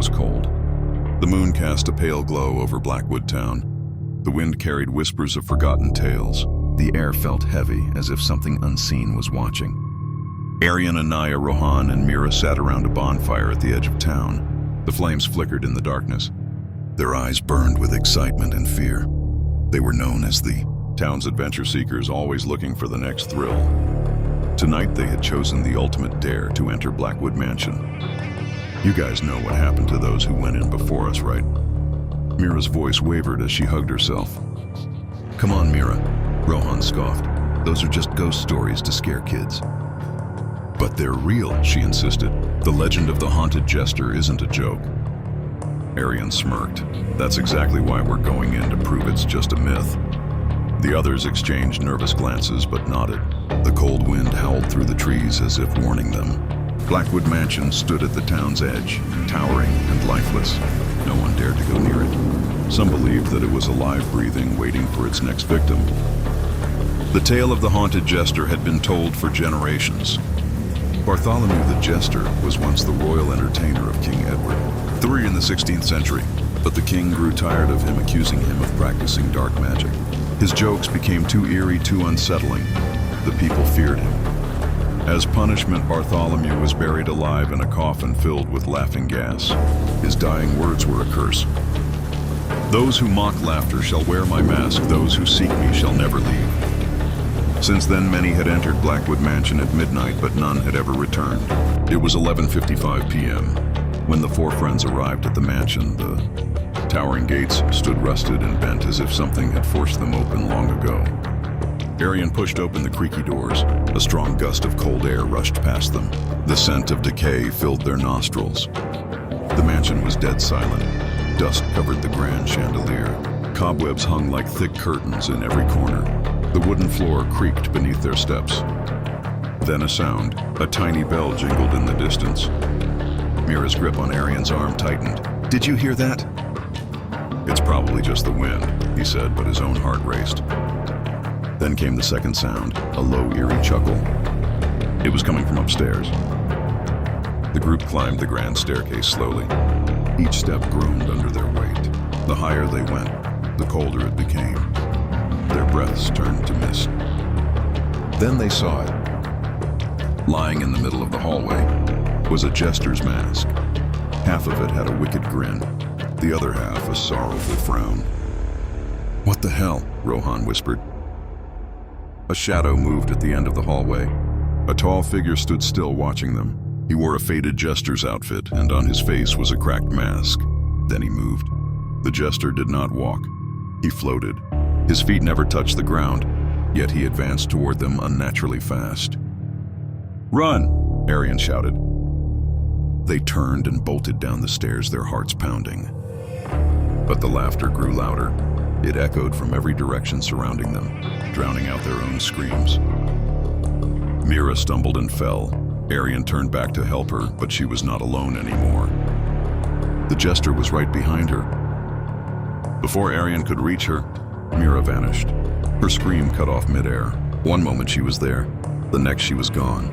was cold. The moon cast a pale glow over Blackwood town. The wind carried whispers of forgotten tales. The air felt heavy, as if something unseen was watching. Arian, Anaya, Rohan, and Mira sat around a bonfire at the edge of town. The flames flickered in the darkness. Their eyes burned with excitement and fear. They were known as the town's adventure seekers, always looking for the next thrill. Tonight they had chosen the ultimate dare to enter Blackwood Mansion. You guys know what happened to those who went in before us, right? Mira's voice wavered as she hugged herself. Come on, Mira, Rohan scoffed. Those are just ghost stories to scare kids. But they're real, she insisted. The legend of the Haunted Jester isn't a joke. Arian smirked. That's exactly why we're going in, to prove it's just a myth. The others exchanged nervous glances but nodded. The cold wind howled through the trees as if warning them. Blackwood Mansion stood at the town's edge, towering and lifeless. No one dared to go near it. Some believed that it was alive, breathing, waiting for its next victim. The tale of the Haunted Jester had been told for generations. Bartholomew the Jester was once the royal entertainer of King Edward III in the 16th century, but the king grew tired of him, accusing him of practicing dark magic. His jokes became too eerie, too unsettling. The people feared him. As punishment, Bartholomew was buried alive in a coffin filled with laughing gas. His dying words were a curse. Those who mock laughter shall wear my mask, those who seek me shall never leave. Since then, many had entered Blackwood Mansion at midnight, but none had ever returned. It was 11:55 p.m. when the four friends arrived at the mansion. The towering gates stood rusted and bent as if something had forced them open long ago. Arian pushed open the creaky doors. A strong gust of cold air rushed past them. The scent of decay filled their nostrils. The mansion was dead silent. Dust covered the grand chandelier. Cobwebs hung like thick curtains in every corner. The wooden floor creaked beneath their steps. Then a sound. A tiny bell jingled in the distance. Mira's grip on Arian's arm tightened. Did you hear that? It's probably just the wind, he said, but his own heart raced. Then came the second sound, a low, eerie chuckle. It was coming from upstairs. The group climbed the grand staircase slowly. Each step groaned under their weight. The higher they went, the colder it became. Their breaths turned to mist. Then they saw it. Lying in the middle of the hallway was a jester's mask. Half of it had a wicked grin, the other half a sorrowful frown. What the hell? Rohan whispered. A shadow moved at the end of the hallway. A tall figure stood still, watching them. He wore a faded jester's outfit, and on his face was a cracked mask. Then he moved. The jester did not walk. He floated. His feet never touched the ground, yet he advanced toward them unnaturally fast. Run! Arian shouted. They turned and bolted down the stairs, their hearts pounding. But the laughter grew louder. It echoed from every direction surrounding them, drowning out their own screams. Mira stumbled and fell. Arian turned back to help her, but she was not alone anymore. The jester was right behind her. Before Arian could reach her, Mira vanished. Her scream cut off midair. One moment she was there, the next she was gone.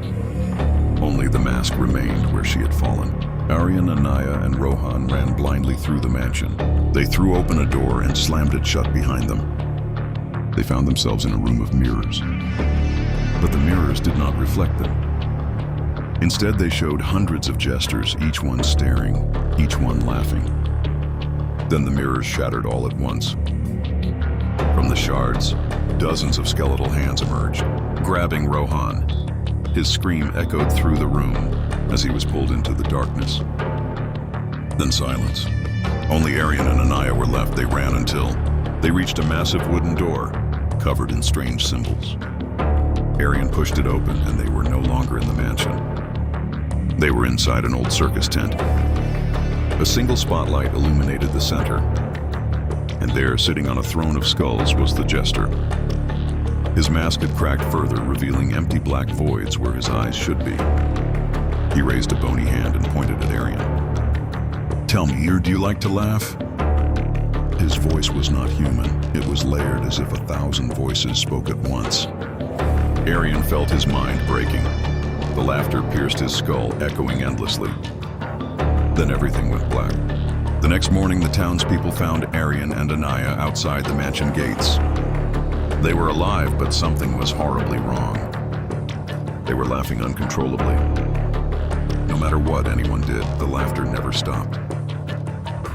Only the mask remained where she had fallen. Arian, Anaya, and Rohan ran blindly through the mansion. They threw open a door and slammed it shut behind them. They found themselves in a room of mirrors. But the mirrors did not reflect them. Instead, they showed hundreds of jesters, each one staring, each one laughing. Then the mirrors shattered all at once. From the shards, dozens of skeletal hands emerged, grabbing Rohan. His scream echoed through the room as he was pulled into the darkness. Then silence. Only Arian and Anaya were left. They ran until they reached a massive wooden door covered in strange symbols. Arian pushed it open, and they were no longer in the mansion. They were inside an old circus tent. A single spotlight illuminated the center, and there, sitting on a throne of skulls, was the jester. His mask had cracked further, revealing empty black voids where his eyes should be. He raised a bony hand and pointed at Arian. Tell me, do you like to laugh? His voice was not human. It was layered as if 1,000 voices spoke at once. Arian felt his mind breaking. The laughter pierced his skull, echoing endlessly. Then everything went black. The next morning, the townspeople found Arian and Anaya outside the mansion gates. They were alive, but something was horribly wrong. They were laughing uncontrollably. No matter what anyone did, the laughter never stopped.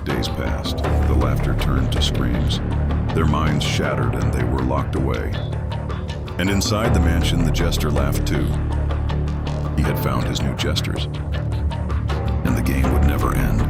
Days passed. The laughter turned to screams. Their minds shattered and they were locked away. And inside the mansion, the jester laughed too. He had found his new jesters. And the game would never end.